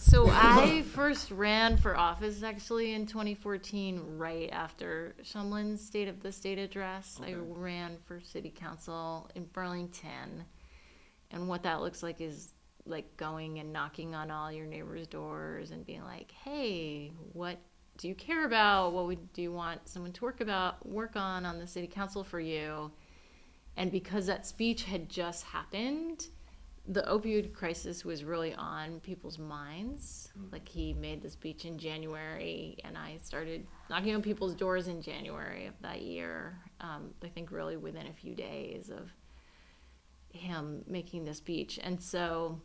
So I first ran for office actually in 2014, right after Shumlin's State of the State address. Okay. I ran for city council in Burlington. And what that looks like is like going and knocking on all your neighbors' doors and being like, hey, what do you care about? Do you want someone to work on the city council for you? And because that speech had just happened, the opioid crisis was really on people's minds. Like, he made the speech in January, and I started knocking on people's doors in January of that year. I think really within a few days of him making the speech. And so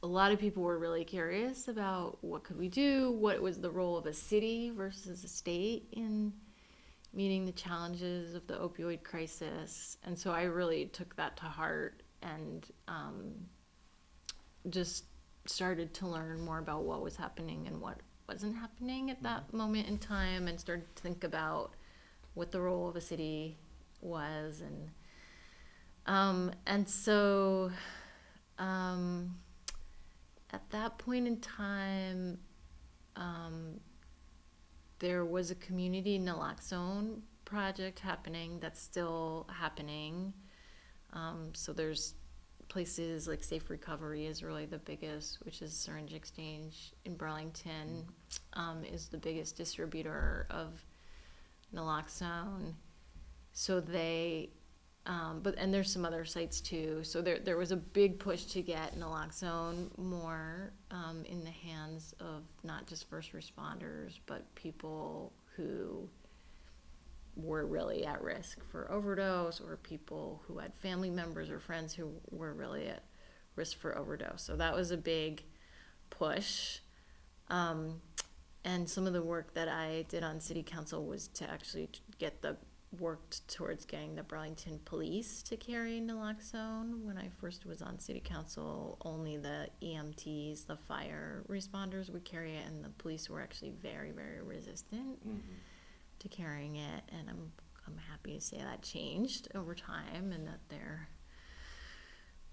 a lot of people were really curious about what could we do, what was the role of a city versus a state in meeting the challenges of the opioid crisis. And so I really took that to heart and just started to learn more about what was happening and what wasn't happening at that moment in time, and started to think about what the role of a city was. And so at that point in time, there was a community naloxone project happening that's still happening. So there's places like Safe Recovery is really the biggest, which is Syringe Exchange in Burlington, is the biggest distributor of naloxone. So they, and there's some other sites too. So there was a big push to get naloxone more in the hands of not just first responders, but people who were really at risk for overdose, or people who had family members or friends who were really at risk for overdose. So that was a big push. And some of the work that I did on city council was to actually worked towards getting the Burlington police to carry naloxone. When I first was on city council, only the EMTs, the fire responders, would carry it, and the police were actually very, very resistant to carrying it. And I'm happy to say that changed over time, and that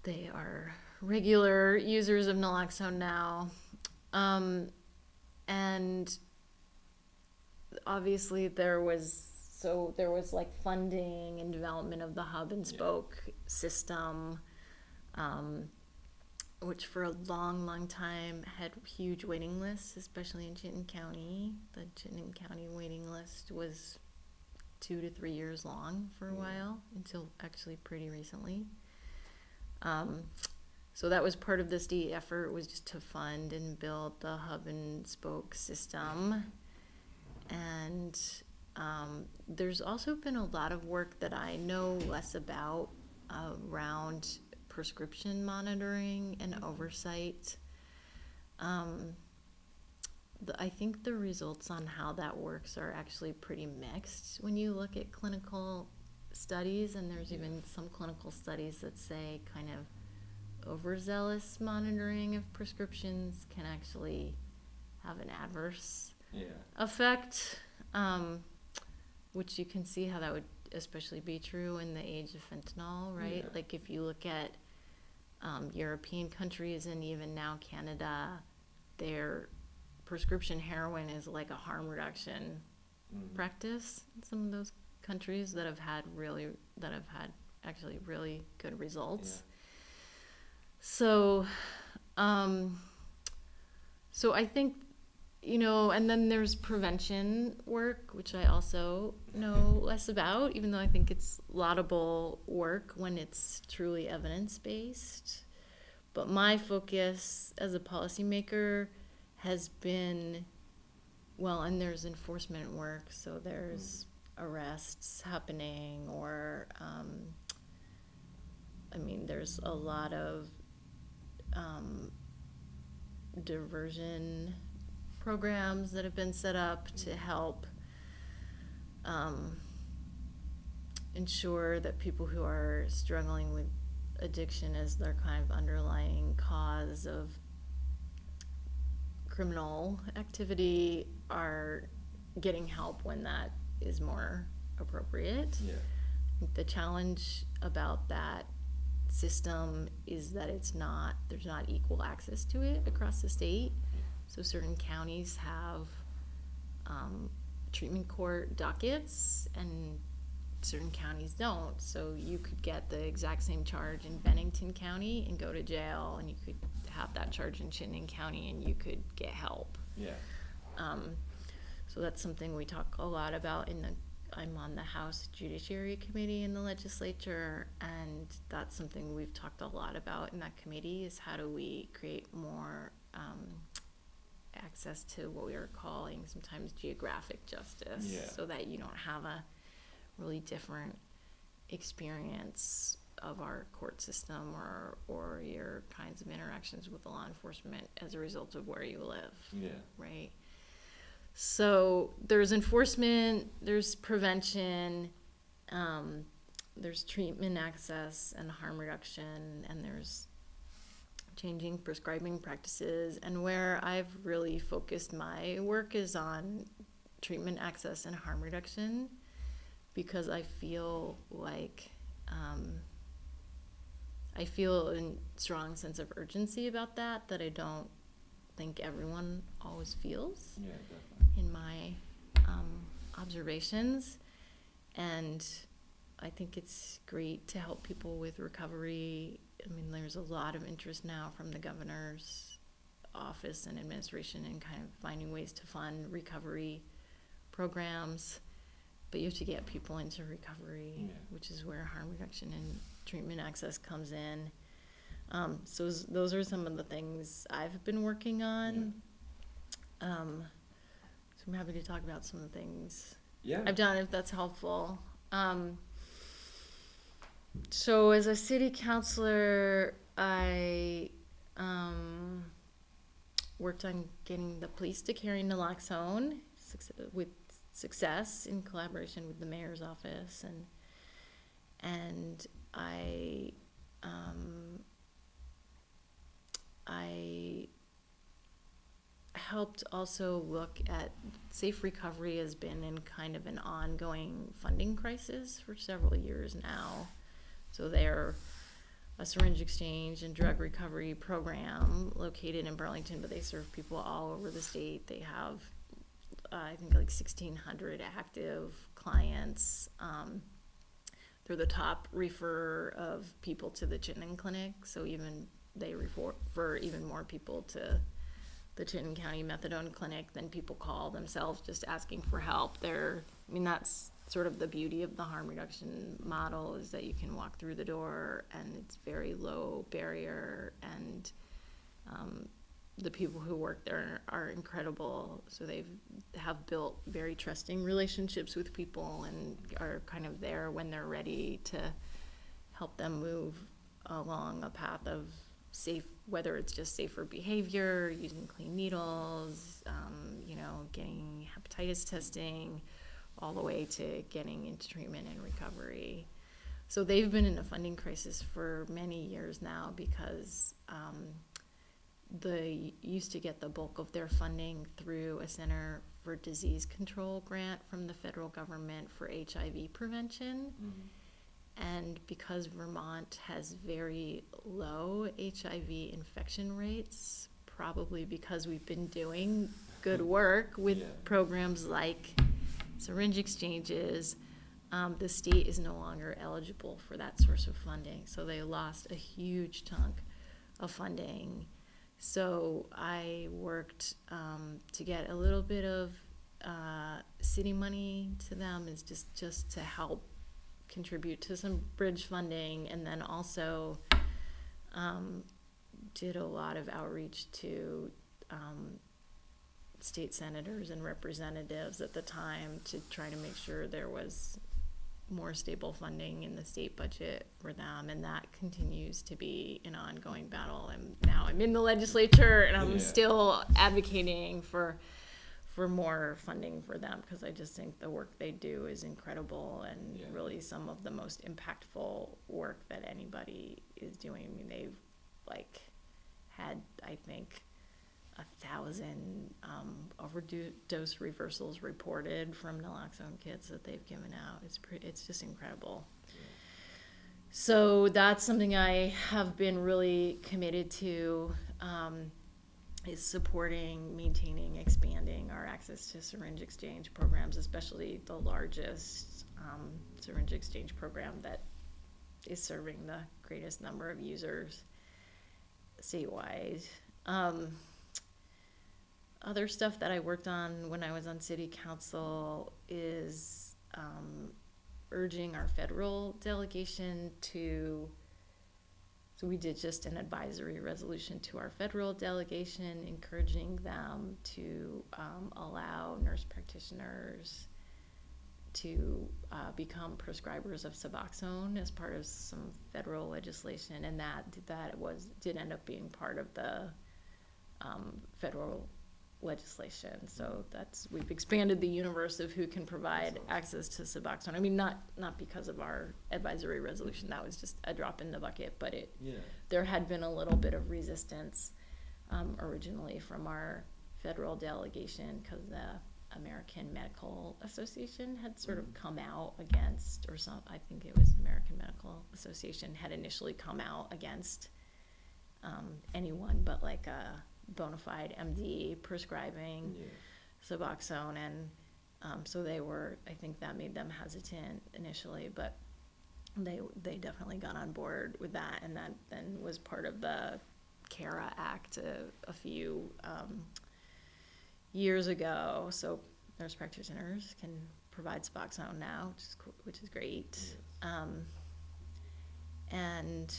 they are regular users of naloxone now. And obviously there was like funding and development of the hub and spoke system, which for a long time had huge waiting lists, especially in Chittenden County. The Chittenden County waiting list was 2 to 3 years long for a while, until actually pretty recently. So that was part of the state effort, was just to fund and build the hub and spoke system. And there's also been a lot of work that I know less about around prescription monitoring and oversight. I think the results on how that works are actually pretty mixed when you look at clinical studies, and there's even some clinical studies that say kind of overzealous monitoring of prescriptions can actually have an adverse effect, which you can see how that would especially be true in the age of fentanyl, right? Yeah. Like if you look at European countries and even now Canada, their prescription heroin is like a harm reduction practice in some of those countries that have had actually really good results. So I think, and then there's prevention work, which I also know less about, even though I think it's laudable work when it's truly evidence-based. But my focus as a policymaker has been, and there's enforcement work, so there's arrests happening, or, there's a lot of diversion programs that have been set up to help ensure that people who are struggling with addiction as their kind of underlying cause of criminal activity are getting help when that is more appropriate. Yeah. The challenge about that system is that there's not equal access to it across the state. So certain counties have treatment court dockets and certain counties don't. So you could get the exact same charge in Bennington County and go to jail, and you could have that charge in Chittenden County and you could get help. Yeah. So that's something we talk a lot about I'm on the House Judiciary Committee in the legislature, and that's something we've talked a lot about in that committee is how do we create more access to what we are calling sometimes geographic justice, so that you don't have a really different experience of our court system or your kinds of interactions with law enforcement as a result of where you live. Yeah. Right? So there's enforcement, there's prevention, there's treatment access and harm reduction, and there's changing prescribing practices. And where I've really focused my work is on treatment access and harm reduction, because I feel like I feel a strong sense of urgency about that I don't think everyone always feels. Yeah, definitely. In my observations, and I think it's great to help people with recovery. I mean, there's a lot of interest now from the governor's office and administration in kind of finding ways to fund recovery programs, but you have to get people into recovery, which is where harm reduction and treatment access comes in. So those are some of the things I've been working on. So I'm happy to talk about some of the things I've done, if that's helpful. So as a city councilor, I worked on getting the police to carry naloxone with success in collaboration with the mayor's office, and I helped also look at safe recovery has been in kind of an ongoing funding crisis for several years now. So they're a syringe exchange and drug recovery program located in Burlington, but they serve people all over the state. They have, I think, like 1,600 active clients. They're the top referrer of people to the Chittenden Clinic, so even they refer even more people to the Chittenden County Methadone Clinic than people call themselves just asking for help. That's sort of the beauty of the harm reduction model, is that you can walk through the door and it's very low barrier, and the people who work there are incredible. So they have built very trusting relationships with people and are kind of there when they're ready to help them move along a path of safe, whether it's just safer behavior, using clean needles, getting hepatitis testing, all the way to getting into treatment and recovery. So they've been in a funding crisis for many years now because they used to get the bulk of their funding through a Center for Disease Control grant from the federal government for HIV prevention. Mm-hmm. And because Vermont has very low HIV infection rates, probably because we've been doing good work with programs like syringe exchanges, the state is no longer eligible for that source of funding. So they lost a huge chunk of funding. So I worked to get a little bit of city money to them, is just to help contribute to some bridge funding, and then also did a lot of outreach to state senators and representatives at the time to try to make sure there was more stable funding in the state budget for them, and that continues to be an ongoing battle. And now I'm in the legislature, and I'm still advocating for more funding for them, because I just think the work they do is incredible and really some of the most impactful work that anybody is doing. I mean, they've had, I think, 1,000 overdose reversals reported from naloxone kits that they've given out. It's just incredible. So that's something I have been really committed to, is supporting, maintaining, expanding our access to syringe exchange programs, especially the largest syringe exchange program that is serving the greatest number of users statewide. Other stuff that I worked on when I was on city council is urging our federal delegation to, so we did just an advisory resolution to our federal delegation, encouraging them to allow nurse practitioners to become prescribers of Suboxone as part of some federal legislation, and that did end up being part of the federal legislation. So we've expanded the universe of who can provide access to Suboxone. I mean, not because of our advisory resolution, that was just a drop in the bucket, but there had been a little bit of resistance originally from our federal delegation, because the American Medical Association had sort of come out against, I think it was American Medical Association had initially come out against anyone but like a bona fide MD prescribing Suboxone, and so I think that made them hesitant initially, but they definitely got on board with that, and that then was part of the CARA Act a few years ago. So nurse practitioners can provide Suboxone now, which is great. And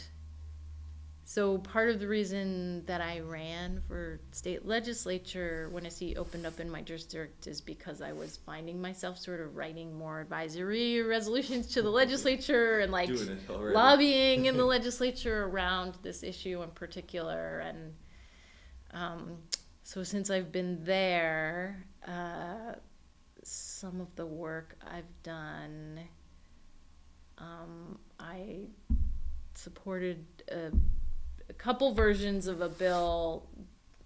so part of the reason that I ran for state legislature when a seat opened up in my district is because I was finding myself sort of writing more advisory resolutions to the legislature and like lobbying in the legislature around this issue in particular. And so since I've been there, some of the work I've done, I supported a couple versions of a bill,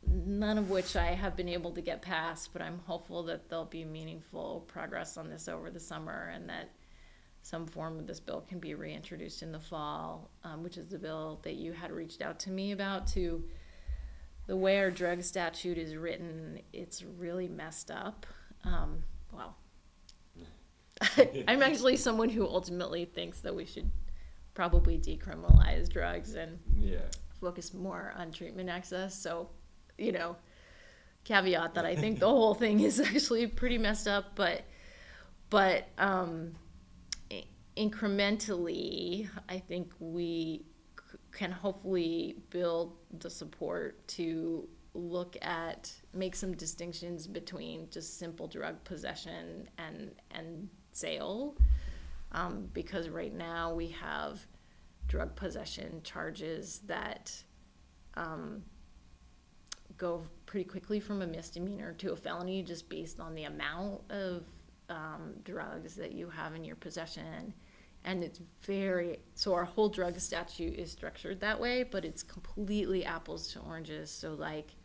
none of which I have been able to get passed, but I'm hopeful that there'll be meaningful progress on this over the summer, and that some form of this bill can be reintroduced in the fall, which is the bill that you had reached out to me about. To the way our drug statute is written, it's really messed up. Well, I'm actually someone who ultimately thinks that we should probably decriminalize drugs and focus more on treatment access. So, caveat that I think the whole thing is actually pretty messed up, but incrementally, I think we can hopefully build the support to make some distinctions between just simple drug possession and sale, because right now we have drug possession charges that go pretty quickly from a misdemeanor to a felony just based on the amount of drugs that you have in your possession. And it's so our whole drug statute is structured that way, but it's completely apples to oranges. So like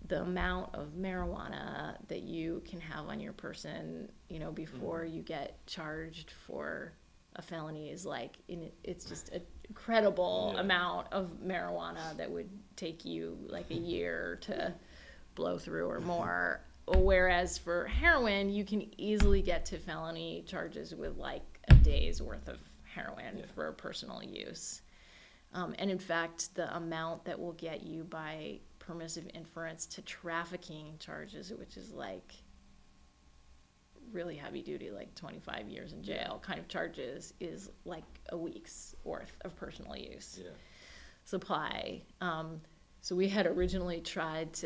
the amount of marijuana that you can have on your person, before you get charged for a felony is like, it's just an incredible amount of marijuana that would take you like a year to blow through or more. Whereas for heroin, you can easily get to felony charges with like a day's worth of heroin for personal use. And in fact, the amount that will get you by permissive inference to trafficking charges, which is like really heavy duty, like 25 years in jail kind of charges, is like a week's worth of personal use supply. So we had originally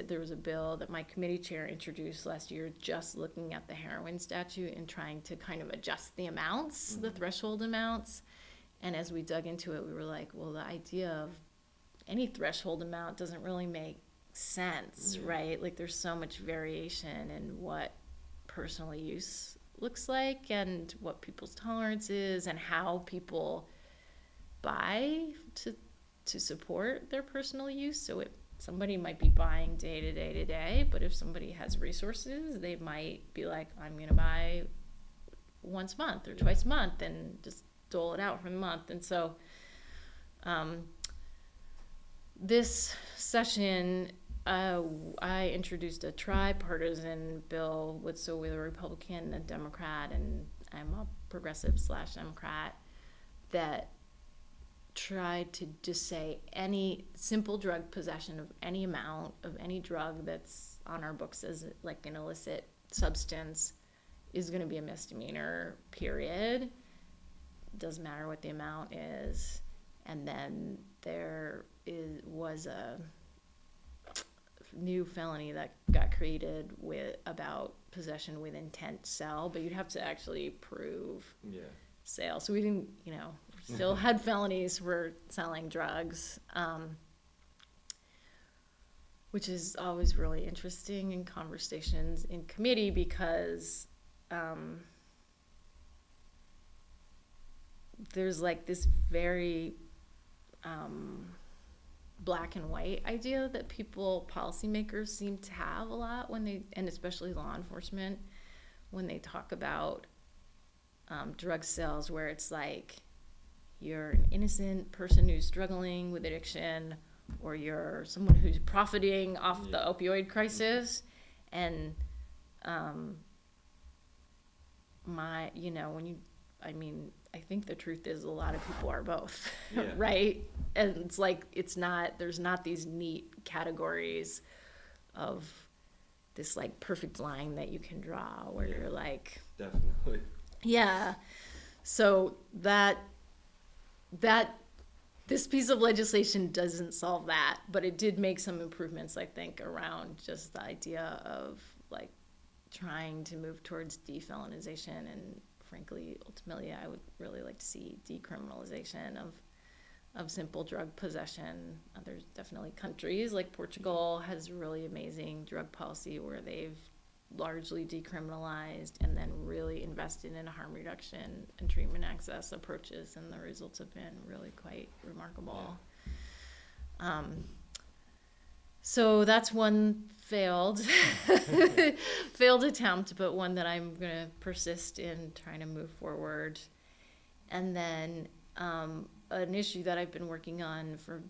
there was a bill that my committee chair introduced last year just looking at the heroin statute and trying to kind of adjust the amounts, the threshold amounts. And as we dug into it, we were like, well, the idea of any threshold amount doesn't really make sense, right? Like there's so much variation in what personal use looks like and what people's tolerance is and how people buy to support their personal use. So somebody might be buying day to day, but if somebody has resources, they might be like, I'm going to buy once a month or twice a month and just dole it out for the month. And so this session, I introduced a tripartisan bill with a Republican, a Democrat, and I'm a progressive / Democrat, that tried to just say any simple drug possession of any amount of any drug that's on our books as like an illicit substance is going to be a misdemeanor, period. Doesn't matter what the amount is. And then there was a new felony that got created about possession with intent to sell, but you'd have to actually prove sale. So we didn't, still had felonies for selling drugs, which is always really interesting in conversations in committee because there's like this very black and white idea that policymakers seem to have a lot and especially law enforcement, when they talk about drug sales, where it's like you're an innocent person who's struggling with addiction, or you're someone who's profiting off the opioid crisis. And I think the truth is a lot of people are both, right? And it's like, there's not these neat categories of this like perfect line that you can draw where you're like, definitely. Yeah. So this piece of legislation doesn't solve that, but it did make some improvements, I think, around just the idea of like trying to move towards defelonization. And frankly, ultimately, I would really like to see decriminalization of simple drug possession. There's definitely countries like Portugal has really amazing drug policy where they've largely decriminalized and then really invested in harm reduction and treatment access approaches, and the results have been really quite remarkable. So that's one failed attempt, but one that I'm going to persist in trying to move forward. And then an issue that I've been working on for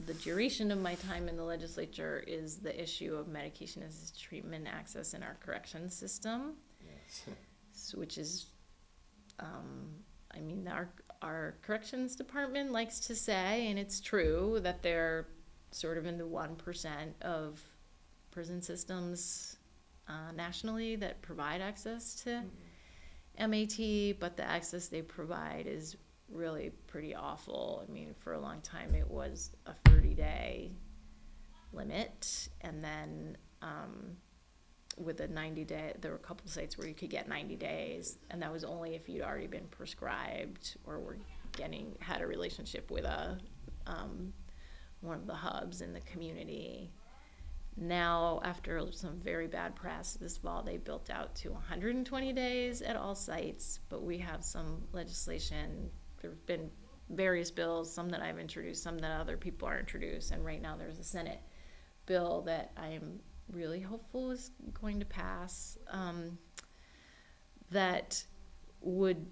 the duration of my time in the legislature is the issue of medication-assisted treatment access in our corrections system, which is, our corrections department likes to say, and it's true, that they're sort of in the 1% of prison systems nationally that provide access to MAT, but the access they provide is really pretty awful. I mean, for a long time it was a 30-day limit, and then with a 90-day, there were a couple sites where you could get 90 days, and that was only if you'd already been prescribed or had a relationship with one of the hubs in the community. Now, after some very bad press this fall, they built out to 120 days at all sites, but we have some legislation. There have been various bills, some that I've introduced, some that other people are introduced, and right now there's a Senate bill that I'm really hopeful is going to pass that would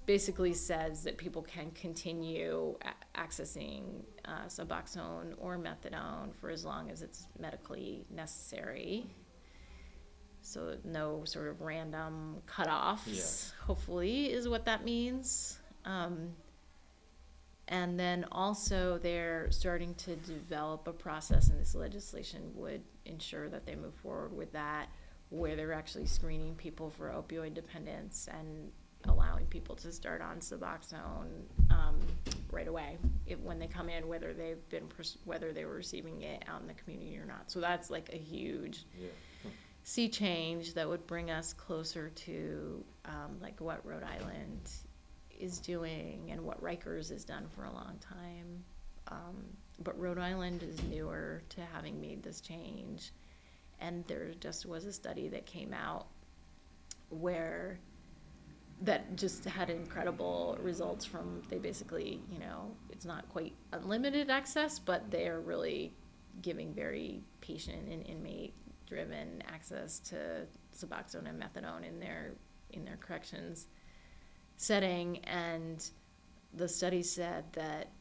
basically says that people can continue accessing Suboxone or methadone for as long as it's medically necessary. So no sort of random cutoffs, hopefully, is what that means. And then also they're starting to develop a process, and this legislation would ensure that they move forward with that, where they're actually screening people for opioid dependence and allowing people to start on Suboxone right away when they come in, whether they were receiving it out in the community or not. So that's like a huge sea change that would bring us closer to like what Rhode Island is doing and what Rikers has done for a long time. But Rhode Island is newer to having made this change. And there just was a study that came out that just had incredible results they basically, it's not quite unlimited access, but they are really giving very patient and inmate-driven access to Suboxone and methadone in their corrections setting. And the study said that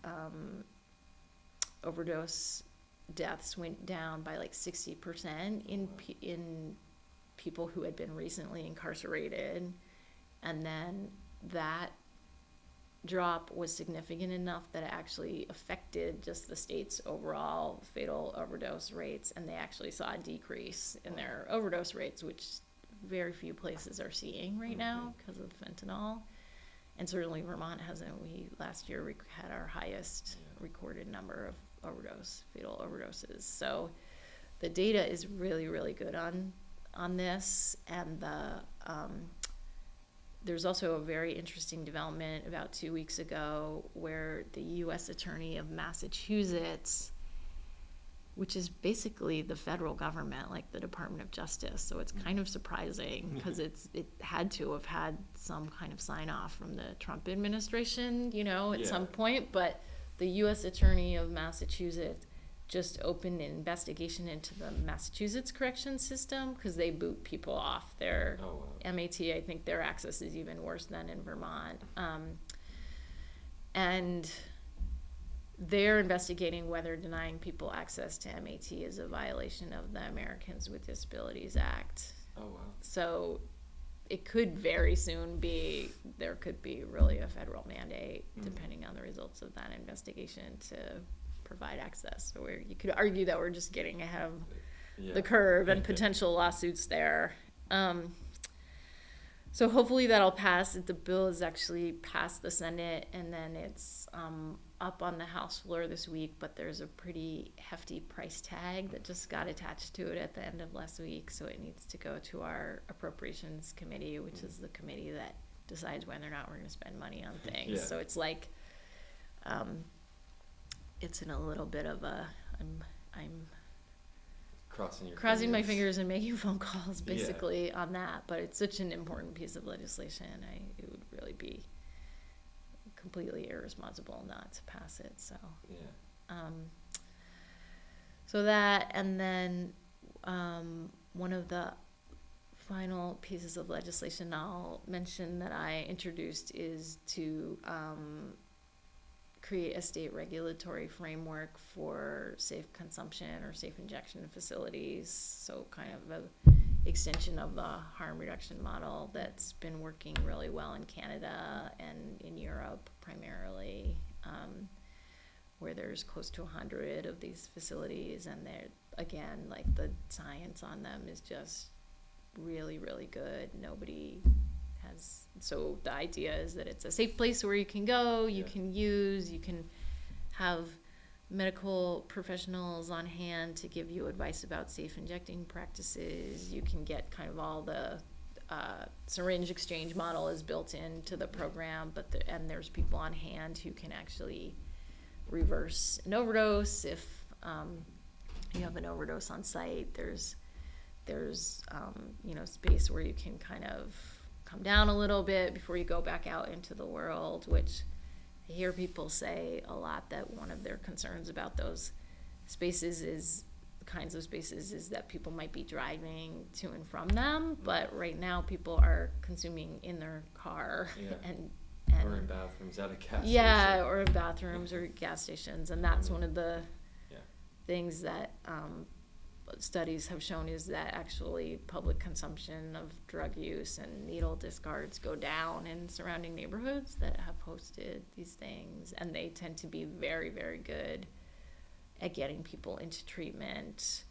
overdose deaths went down by like 60% in people who had been recently incarcerated, and then that drop was significant enough that it actually affected just the state's overall fatal overdose rates, and they actually saw a decrease in their overdose rates, which very few places are seeing right now because of fentanyl. And certainly Vermont hasn't. Last year we had our highest recorded number of fatal overdoses. So the data is really, really good on this. And there's also a very interesting development about 2 weeks ago where the U.S. Attorney of Massachusetts, which is basically the federal government, like the Department of Justice. So it's kind of surprising because it had to have had some kind of sign off from the Trump administration, at some point. But the U.S. Attorney of Massachusetts just opened an investigation into the Massachusetts correction system because they boot people off their MAT. I think their access is even worse than in Vermont. And they're investigating whether denying people access to MAT is a violation of the Americans with Disabilities Act. Oh, wow. So it could very soon there could be really a federal mandate, depending on the results of that investigation, to provide access. So you could argue that we're just getting ahead of the curve and potential lawsuits there. So hopefully that'll pass. The bill is actually passed the Senate, and then it's up on the House floor this week, but there's a pretty hefty price tag that just got attached to it at the end of last week, so it needs to go to our Appropriations Committee, which is the committee that decides whether or not we're going to spend money on things. So it's like it's in a little bit of a I'm crossing my fingers and making phone calls basically on that, but it's such an important piece of legislation. It would really be completely irresponsible not to pass it. So so that, and then one of the final pieces of legislation I'll mention that I introduced is to create a state regulatory framework for safe consumption or safe injection facilities. So kind of an extension of the harm reduction model that's been working really well in Canada and in Europe primarily, where there's close to 100 of these facilities, and they're, again, like the science on them is just really, really good. Nobody has, so the idea is that it's a safe place where you can go, you can use, you can have medical professionals on hand to give you advice about safe injecting practices. You can get kind of all the syringe exchange model is built into the program, and there's people on hand who can actually reverse an overdose if you have an overdose on site. There's space where you can kind of come down a little bit before you go back out into the world, which I hear people say a lot that one of their concerns about those spaces is kinds of spaces is that people might be driving to and from them, but right now people are consuming in their car and or in bathrooms at a gas station. Or in bathrooms or gas stations, and that's one of the things that studies have shown is that actually public consumption of drug use and needle discards go down in surrounding neighborhoods that have hosted these things, and they tend to be very, very good at getting people into treatment.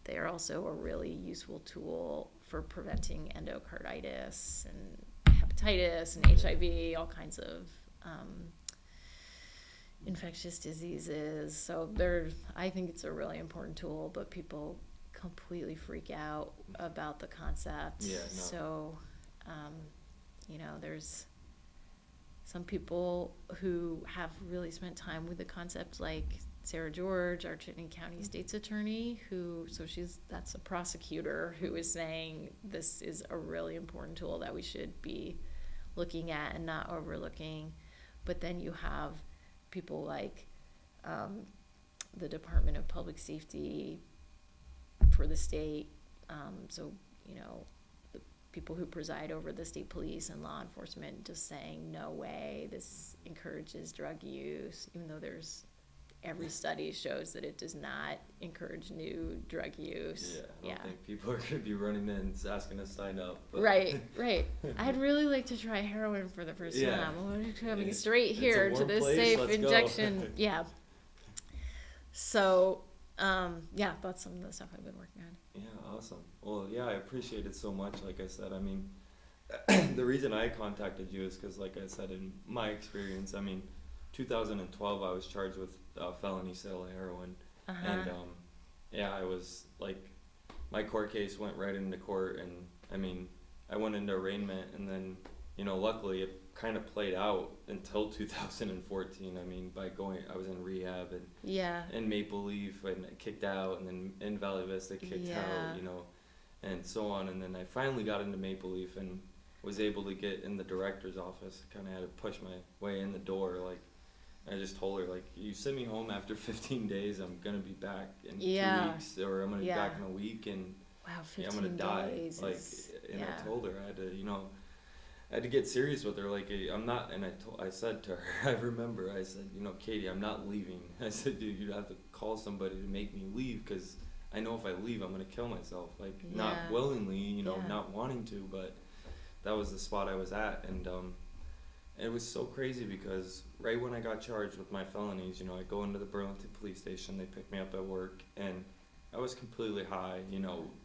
They are also a really useful tool for preventing endocarditis and hepatitis and HIV, all kinds of infectious diseases. So I think it's a really important tool, but people completely freak out about the concept. So, there's some people who have really spent time with the concept, like Sarah George, our Chittenden County State's Attorney, that's a prosecutor who is saying this is a really important tool that we should be looking at and not overlooking. But then you have people like the Department of Public Safety for the state. people who preside over the state police and law enforcement just saying, no way, this encourages drug use, even though every study shows that it does not encourage new drug use. Yeah, I don't think people are going to be running in asking to sign up. But. Right. I'd really like to try heroin for the first time. I'm coming straight here to this safe injection. Yeah. So, that's some of the stuff I've been working on. Yeah, awesome. Well, yeah, I appreciate it so much. Like I said, I mean, the reason I contacted you is because, like I said, in my experience, I mean, 2012, I was charged with felony sale of heroin. And, I was, like, my court case went right into court, and, I mean, I went into arraignment, and then, luckily it kind of played out until 2014. I mean, I was in rehab and Maple Leaf, and I kicked out, and then in Valley Vista kicked out, and so on. And then I finally got into Maple Leaf and was able to get in the director's office. Kind of had to push my way in the door. Like, I just told her, like, you send me home after 15 days, I'm going to be back in 2 weeks, or I'm going to be back in a week, and wow, 15 I'm going to die. Like, and I told her I had to, I had to get serious with her. Like, I'm not, and I said to her, I remember, I said, Katie, I'm not leaving. I said, dude, you'd have to call somebody to make me leave, because I know if I leave, I'm going to kill myself. Like, not willingly, not wanting to, but that was the spot I was at. And it was so crazy because right when I got charged with my felonies, I go into the Burlington police station, they pick me up at work, and I was completely high,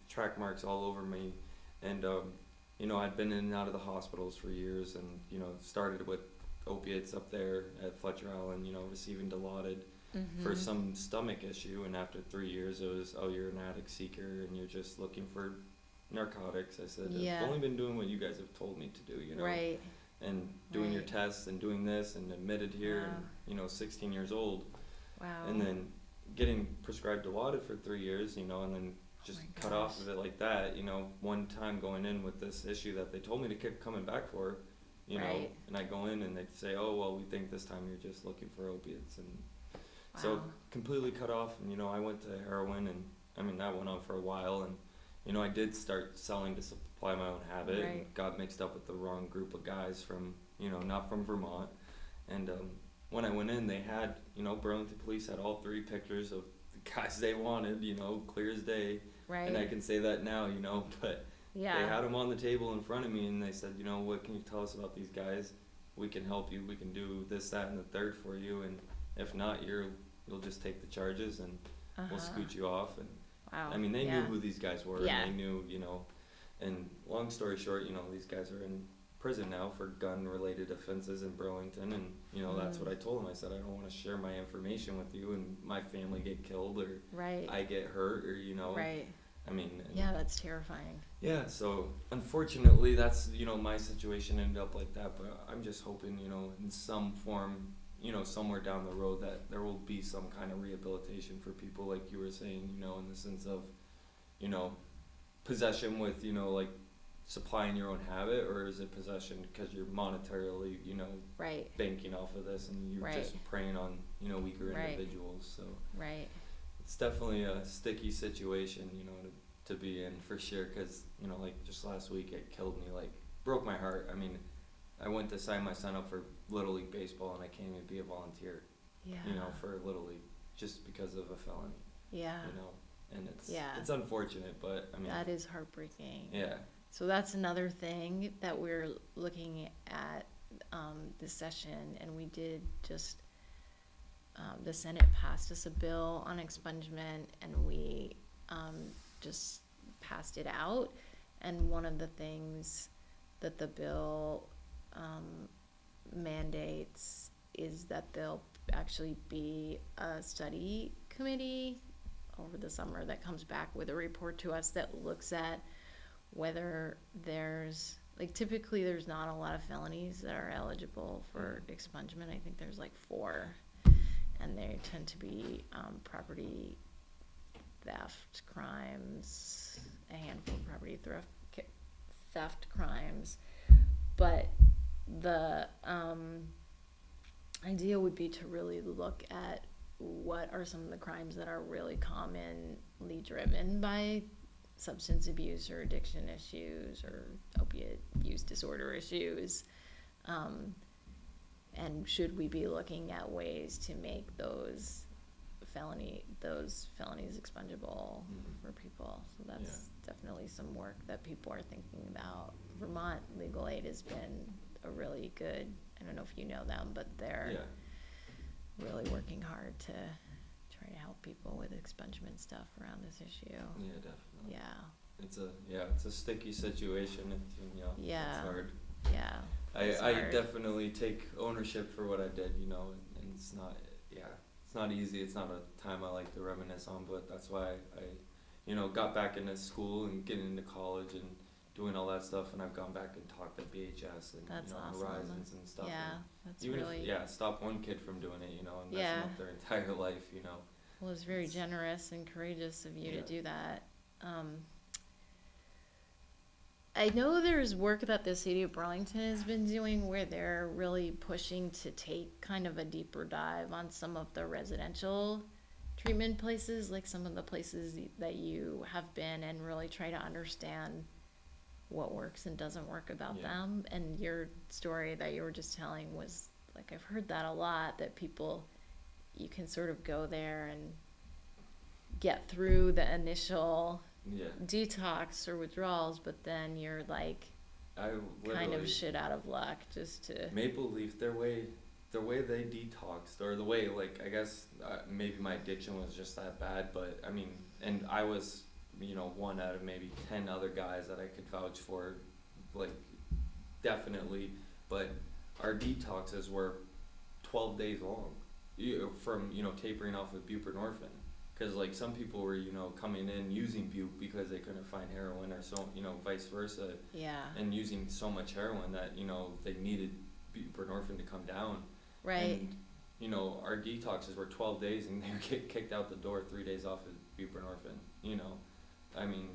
track marks all over me. And, I'd been in and out of the hospitals for years, and, started with opiates up there at Fletcher Island, receiving Dilaudid for some stomach issue. And after 3 years, it was, oh, you're an addict seeker and you're just looking for narcotics. I said, I've only been doing what you guys have told me to do, Right. And doing your tests and doing this and admitted here and, 16 years old. Wow. And then getting prescribed Dilaudid for 3 years, and then just cut off of it like that, one time going in with this issue that they told me to keep coming back for, and I go in and they say, oh, well, we think this time you're just looking for opiates. And so completely cut off, and, I went to heroin, and I mean, that went on for a while, and, I did start selling to supply my own habit, and got mixed up with the wrong group of guys from, not from Vermont. And when I went in, they had, Burlington Police had all 3 pictures of the guys they wanted, clear as day. Right. And I can say that now, but they had them on the table in front of me, and they said, what can you tell us about these guys? We can help you. We can do this, that, and the third for you. And if not, you'll just take the charges, and we'll scoot you off. And I mean, they knew who these guys were. And they knew, and long story short, these guys are in prison now for gun-related offenses in Burlington, and that's what I told them. I said, I don't want to share my information with you and my family get killed, or I get hurt, or I mean, that's terrifying. Yeah, so unfortunately that's my situation ended up like that, but I'm just hoping in some form somewhere down the road that there will be some kind of rehabilitation for people, like you were saying, in the sense of possession with like supplying your own habit, or is it possession because you're monetarily, banking off of this, and you're just preying on, weaker individuals. So it's definitely a sticky situation, to be in for sure. Because like just last week, it killed me, like broke my heart. I mean, I went to sign my son up for Little League baseball, and I can't even be a volunteer, for Little League just because of a felony. And it's unfortunate, but I mean that is heartbreaking. So that's another thing that we're looking at this session, and we did just the Senate passed us a bill on expungement, and we just passed it out. And one of the things that the bill mandates is that there'll actually be a study committee over the summer that comes back with a report to us that looks at whether there's, like, typically there's not a lot of felonies that are eligible for expungement. I think there's like 4, and they tend to be property theft crimes, a handful of property theft crimes. But the idea would be to really look at what are some of the crimes that are really commonly driven by substance abuse or addiction issues or opiate use disorder issues. And should we be looking at ways to make those felonies expungable for people? So that's definitely some work that people are thinking about. Vermont Legal Aid has been a really good, I don't know if you know them, but they're really working hard to try to help people with expungement stuff around this issue. Yeah, definitely. Yeah. It's a sticky situation. It's hard. Yeah. I definitely take ownership for what I did, and it's not easy. It's not a time I like to reminisce on, but that's why I got back into school and getting into college and doing all that stuff, and I've gone back and talked at BHS and That's awesome. Horizons and stuff. Yeah, and that's even really... if, stop one kid from doing it, and messing up their entire life, Well, it's very generous and courageous of you to do that. I know there's work that the city of Burlington has been doing where they're really pushing to take kind of a deeper dive on some of the residential treatment places, like some of the places that you have been, and really try to understand what works and doesn't work about them. And your story that you were just telling was like, I've heard that a lot, that people, you can sort of go there and get through the initial detox or withdrawals, but then you're like kind of shit out of luck just to... Maple Leaf, the way they detoxed, or the way, like, I guess maybe my addiction was just that bad, but I mean, and I was one out of maybe 10 other guys that I could vouch for, like, definitely, but our detoxes were 12 days long, from tapering off with buprenorphine, because like some people were coming in using bupe because they couldn't find heroin, or so vice versa, and using so much heroin that they needed buprenorphine to come down, right? And our detoxes were 12 days, and they were kicked out the door 3 days off of buprenorphine. I mean,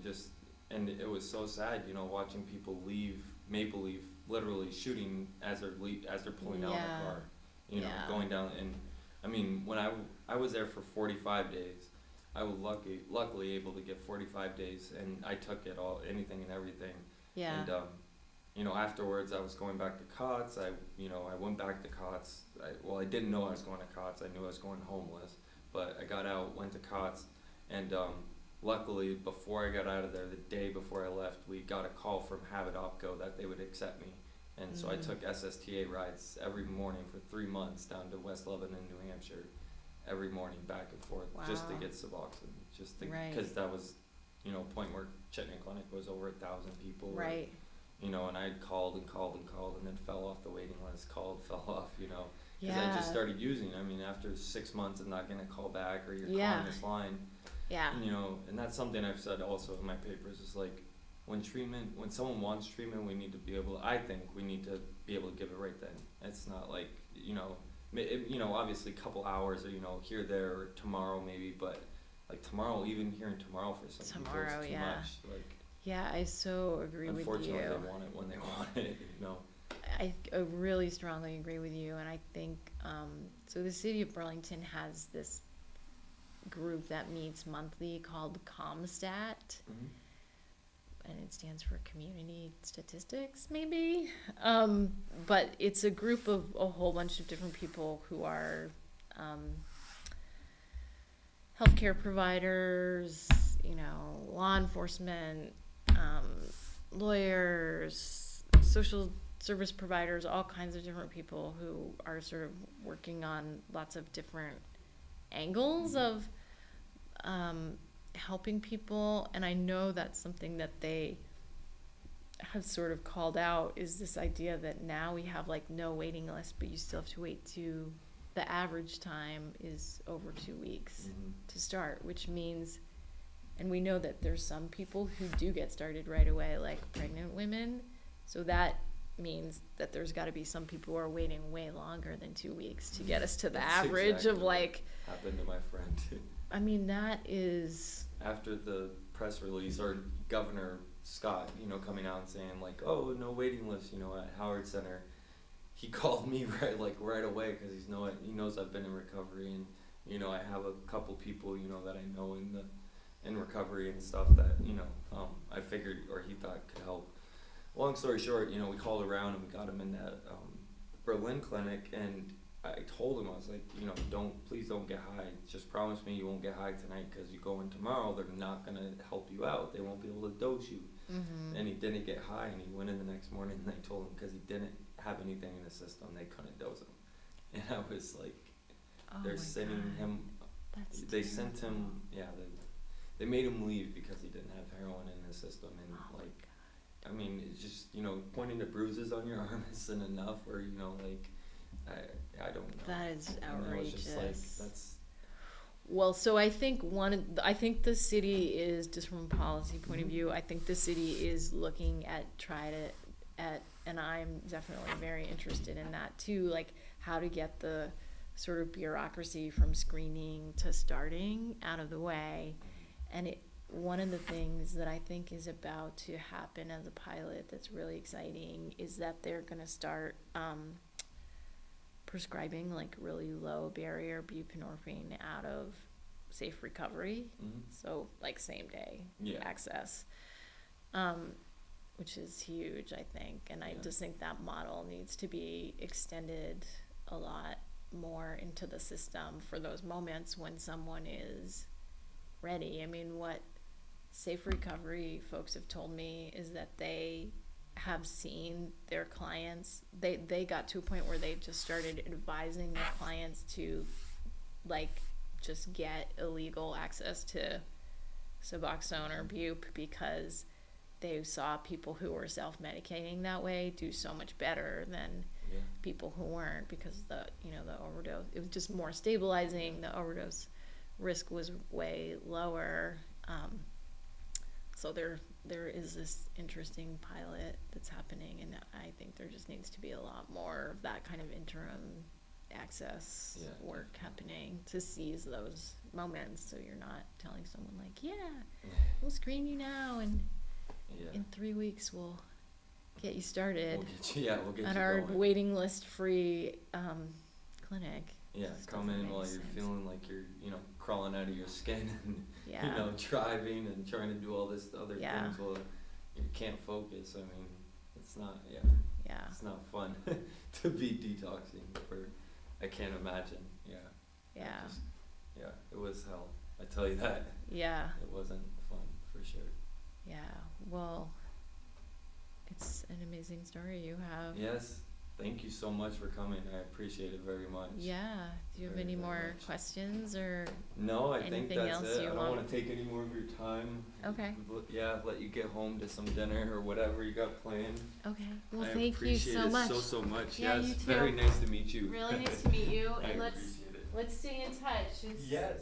and it was so sad, watching people leave Maple Leaf, literally shooting as they're pulling out of the car, going down. And I mean, when I was there for 45 days, I was luckily able to get 45 days, and I took it all, anything and everything. Yeah. And afterwards, I was going back to COTS. I went back to COTS. I didn't know I was going to COTS. I knew I was going homeless, but I got out, went to COTS, and luckily, before I got out of there, the day before I left, we got a call from Habit Opco that they would accept me. And so I took SSTA rides every morning for 3 months down to West Lebanon, New Hampshire, every morning back and forth, just to get Suboxone, because that was, point where Chittenden Clinic was over 1,000 people. Right. Or, and I called and then fell off the waiting list, fell off, because I just started using. I mean, after 6 months of not getting a call back, or you're calling this line. Yeah. And that's something I've said also in my papers, is like, when someone wants treatment, I think we need to be able to give it right then. It's not like, obviously a couple hours, or, here, there, or tomorrow maybe, but like tomorrow, even hearing tomorrow for some people is too much. Like, yeah, I so agree with you. Unfortunately, they want it when they want it, I really strongly agree with you, and I think, so the city of Burlington has this group that meets monthly called ComStat, and it stands for Community Statistics, maybe, but it's a group of a whole bunch of different people who are healthcare providers, law enforcement, lawyers, social service providers, all kinds of different people who are sort of working on lots of different angles of helping people. And I know that's something that they have sort of called out, is this idea that now we have like no waiting list, but you still have to wait to, the average time is over 2 weeks to start, which means, and we know that there's some people who do get started right away, like pregnant women, so that means that there's got to be some people who are waiting way longer than 2 weeks to get us to the average exactly of like... Happened to my friend. I mean, that is... After the press release, or Governor Scott, coming out and saying like, oh, no waiting list, at Howard Center, he called me right away, because he knows I've been in recovery, and I have a couple people that I know in in recovery and stuff that, I figured, or he thought could help. Long story short, we called around and we got him in that Berlin clinic, and I told him, I was like, please don't get high. Just promise me you won't get high tonight, because you go in tomorrow, they're not going to help you out. They won't be able to dose you. Mm-hmm. And he didn't get high, and he went in the next morning, and I told him because he didn't have anything in the system, they couldn't dose him. And I was like, they're sending him, they sent him, they made him leave because he didn't have heroin in his system. And I mean, it's just, pointing to bruises on your arm isn't enough, or, I don't know. That is outrageous. And I was just like, that's... Well, so I think the city is, just from a policy point of view, I think the city is looking at and I'm definitely very interested in that too, like how to get the sort of bureaucracy from screening to starting out of the way. And one of the things that I think is about to happen as a pilot that's really exciting is that they're going to start prescribing like really low barrier buprenorphine out of safe recovery. Mm-hmm. So like same day access, which is huge, I think. And I just think that model needs to be extended a lot more into the system for those moments when someone is ready. I mean, what safe recovery folks have told me is that they have seen their clients, they got to a point where they just started advising their clients to like just get illegal access to Suboxone or Bupe, because they saw people who were self-medicating that way do so much better than people who weren't, because the overdose, it was just more stabilizing, the overdose risk was way lower. So there is this interesting pilot that's happening, and I think there just needs to be a lot more of that kind of interim access work happening to seize those moments, so you're not telling someone like, we'll screen you now, and in 3 weeks we'll get you started. We'll get at you our going. waiting list free clinic. Yeah, come in while you're feeling like you're, crawling out of your skin and, driving and trying to do all this other things while you can't focus. I mean, it's not, it's not fun to be detoxing I can't imagine. It was hell. I tell you that. Yeah. It wasn't fun, for sure. Yeah, well, it's an amazing story you have. Yes. Thank you so much for coming. I appreciate it very much. Yeah. Do you have any more questions or No, I think that's else it. you I don't want? want to take any more of your time. Okay. Let you get home to some dinner or whatever you got planned. Okay. Well, I thank you so much. appreciate it so much. Yeah, yes. you too. Very nice to meet you. Really nice to meet you. I And appreciate it. let's stay in touch. Yes.